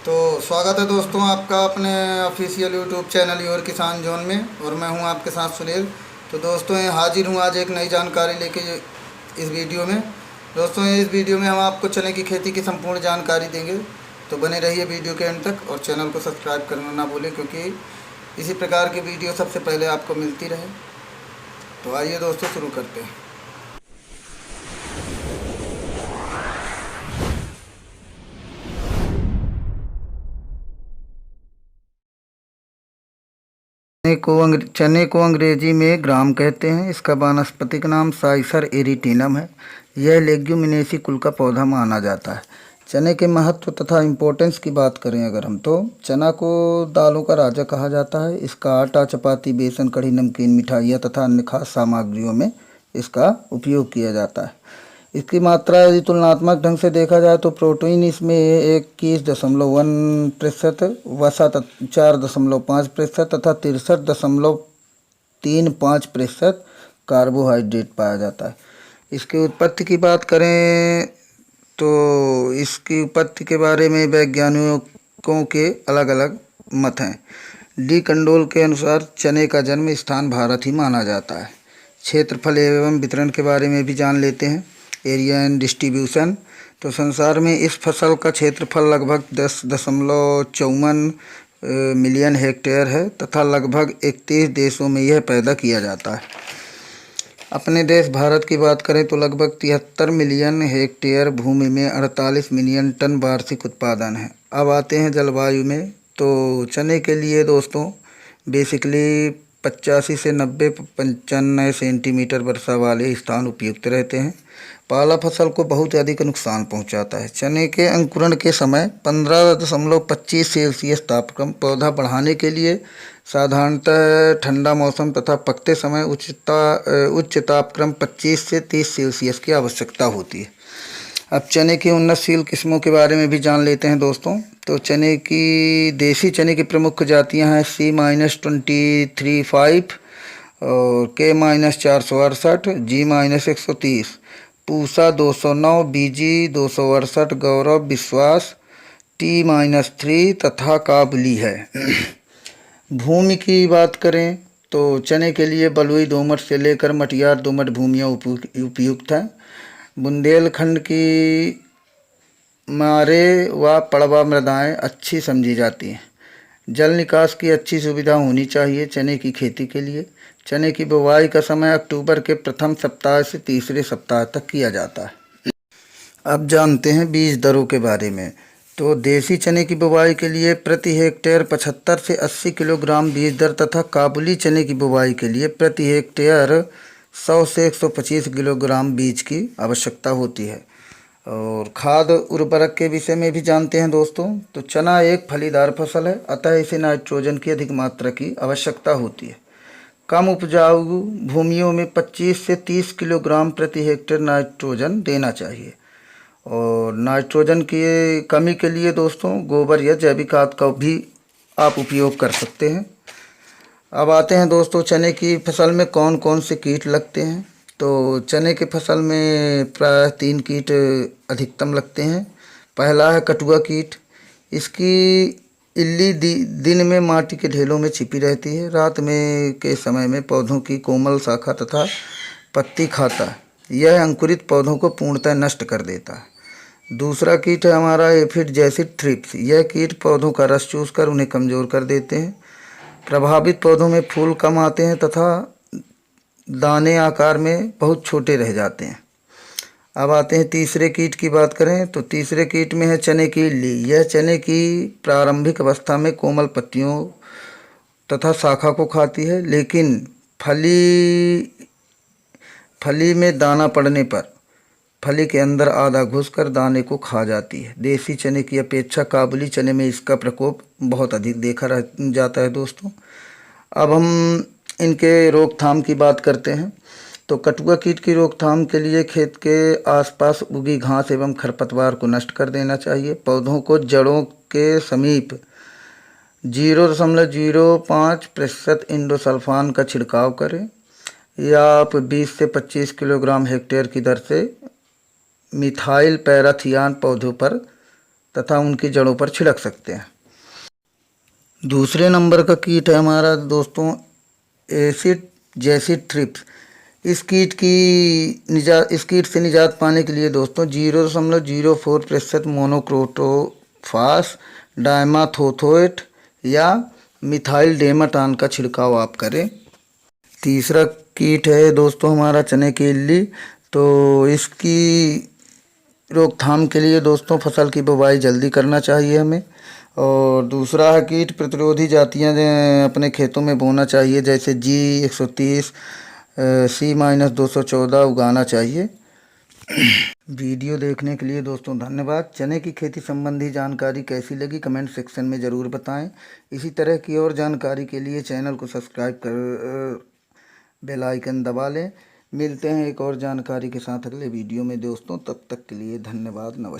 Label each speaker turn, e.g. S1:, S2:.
S1: तो स्वागत है दोस्तों आपका अपने ऑफिशियल यूट्यूब चैनल योर किसान जोन में। और मैं हूं आपके साथ सुनील। तो दोस्तों ये हाजिर हूं आज एक नई जानकारी लेके इस वीडियो में। दोस्तों इस वीडियो में हम आपको चने की खेती की संपूर्ण जानकारी देंगे। तो बने रहिए वीडियो के एंड तक और चैनल को सब्सक्राइब करना ना भूलें, क्योंकि इसी प्रकार की वीडियो सबसे पहले आपको मिलती रहे। तो आइए दोस्तों शुरू करते हैं। चने को अंग्रेजी में ग्राम कहते हैं। इसका वानस्पतिक नाम साइसर एरिटिनम है। यह लेग्यूमिनेसी कुल का पौधा माना जाता है। चने के महत्व तथा इम्पोर्टेंस की बात करें अगर हम, तो चना को दालों का राजा कहा जाता है। इसका आटा, चपाती, बेसन, कढ़ी, नमकीन, मिठाइयाँ तथा अन्य खास सामग्रियों में इसका उपयोग किया जाता है। इसकी मात्रा यदि तुलनात्मक ढंग से देखा जाए तो प्रोटीन इसमें 21.1%, वसा 4.5% तथा 63.35% कार्बोहाइड्रेट पाया जाता है। इसकी उत्पत्ति की बात करें तो इसकी उत्पत्ति के बारे में वैज्ञानिकों के अलग अलग मत हैं। डी कंडोल के अनुसार चने का जन्म स्थान भारत ही माना जाता है। क्षेत्रफल एवं वितरण के बारे में भी जान लेते हैं। Area and distribution. तो संसार में इस फसल का क्षेत्रफल लगभग 10.54 मिलियन हेक्टेयर है तथा लगभग 31 देशों में यह पैदा किया जाता है। अपने देश भारत की बात करें तो लगभग 73 मिलियन हेक्टेयर भूमि में 48 मिलियन टन वार्षिक उत्पादन है। अब आते हैं जलवायु में। तो चने के लिए दोस्तों बेसिकली 85 से 90 95 सेंटीमीटर वर्षा वाले स्थान उपयुक्त रहते हैं। पाला फसल को बहुत अधिक नुकसान पहुंचाता है। चने के अंकुरण के समय 15.25 सेल्सियस तापक्रम, पौधा बढ़ाने के लिए साधारणतः ठंडा मौसम तथा पकते समय उच्च तापक्रम 25 से 30 सेल्सियस की आवश्यकता होती है। अब चने की उन्नतशील किस्मों के बारे में भी जान लेते हैं दोस्तों। तो देसी चने की प्रमुख जातियां हैं C-235 और K-468, G-130, पूसा 209, BG 268, गौरव, विश्वास T-3 तथा काबुली है। भूमि की बात करें तो चने के लिए बलुई दोमट से लेकर मटियार दोमट भूमियाँ उपयुक्त हैं। बुंदेलखंड की मारे व पड़वा मृदाएँ अच्छी समझी जाती हैं। जल निकास की अच्छी सुविधा होनी चाहिए चने की खेती के लिए। चने की बुवाई का समय अक्टूबर के प्रथम सप्ताह से तीसरे सप्ताह तक किया जाता है। अब जानते हैं बीज दरों के बारे में। तो देसी चने की बुवाई के लिए प्रति हेक्टेयर 75 से 80 किलोग्राम बीज दर तथा काबुली चने की बुवाई के लिए प्रति हेक्टेयर 100 से 125 किलोग्राम बीज की आवश्यकता होती है। और खाद उर्वरक के विषय में भी जानते हैं दोस्तों। तो चना एक फलीदार फसल है, अतः इसे नाइट्रोजन की अधिक मात्रा की आवश्यकता होती है। कम उपजाऊ भूमियों में 25 से 30 किलोग्राम प्रति हेक्टेयर नाइट्रोजन देना चाहिए। और नाइट्रोजन की कमी के लिए दोस्तों गोबर या जैविक खाद का भी आप उपयोग कर सकते हैं। अब आते हैं दोस्तों चने की फसल में कौन कौन से कीट लगते हैं। तो चने की फसल में प्रायः 3 कीट अधिकतम लगते हैं। पहला है कटुआ कीट। इसकी इल्ली दिन में माटी के ढेलों में छिपी रहती है, रात में के समय में पौधों की कोमल शाखा तथा पत्ती खाता है। यह अंकुरित पौधों को पूर्णतः नष्ट कर देता है। दूसरा कीट है हमारा एफिड जैसी थ्रिप्स। यह कीट पौधों का रस चूसकर उन्हें कमज़ोर कर देते हैं। प्रभावित पौधों में फूल कम आते हैं तथा दाने आकार में बहुत छोटे रह जाते हैं। अब आते हैं तीसरे कीट की बात करें तो तीसरे कीट में है चने की इल्ली। यह चने की प्रारंभिक अवस्था में कोमल पत्तियों तथा शाखा को खाती है, लेकिन फली में दाना पड़ने पर फली के अंदर आधा घुसकर दाने को खा जाती है। देसी चने की अपेक्षा काबुली चने में इसका प्रकोप बहुत अधिक देखा जाता है दोस्तों। अब हम इनके रोकथाम की बात करते हैं। तो कटुआ कीट की रोकथाम के लिए खेत के आसपास उगी घास एवं खरपतवार को नष्ट कर देना चाहिए। पौधों को जड़ों के समीप 0.05% इंडोसल्फान का छिड़काव करें, या आप 20 से 25 किलोग्राम हेक्टेयर की दर से मिथाइल पैराथियान पौधों पर तथा उनकी जड़ों पर छिड़क सकते हैं। दूसरे नंबर का कीट है हमारा दोस्तों एसिड जैसी थ्रिप्स। इस कीट से निजात पाने के लिए दोस्तों 0.04% मोनोक्रोटोफास डायमाथोथोएट या मिथाइल डेमाटान का छिड़काव आप करें। तीसरा कीट है दोस्तों हमारा चने की इल्ली। तो इसकी रोकथाम के लिए दोस्तों फसल की बुवाई जल्दी करना चाहिए हमें। और दूसरा है कीट प्रतिरोधी जातियाँ अपने खेतों में बोना चाहिए, जैसे G130 C-214 उगाना चाहिए। वीडियो देखने के लिए दोस्तों धन्यवाद। चने की खेती संबंधी जानकारी कैसी लगी कमेंट सेक्शन में ज़रूर बताएं। इसी तरह की और जानकारी के लिए चैनल को सब्सक्राइब कर बेल आइकन दबा लें। मिलते हैं एक और जानकारी के साथ अगले वीडियो में दोस्तों, तब तक के लिए धन्यवाद, नमस्कार।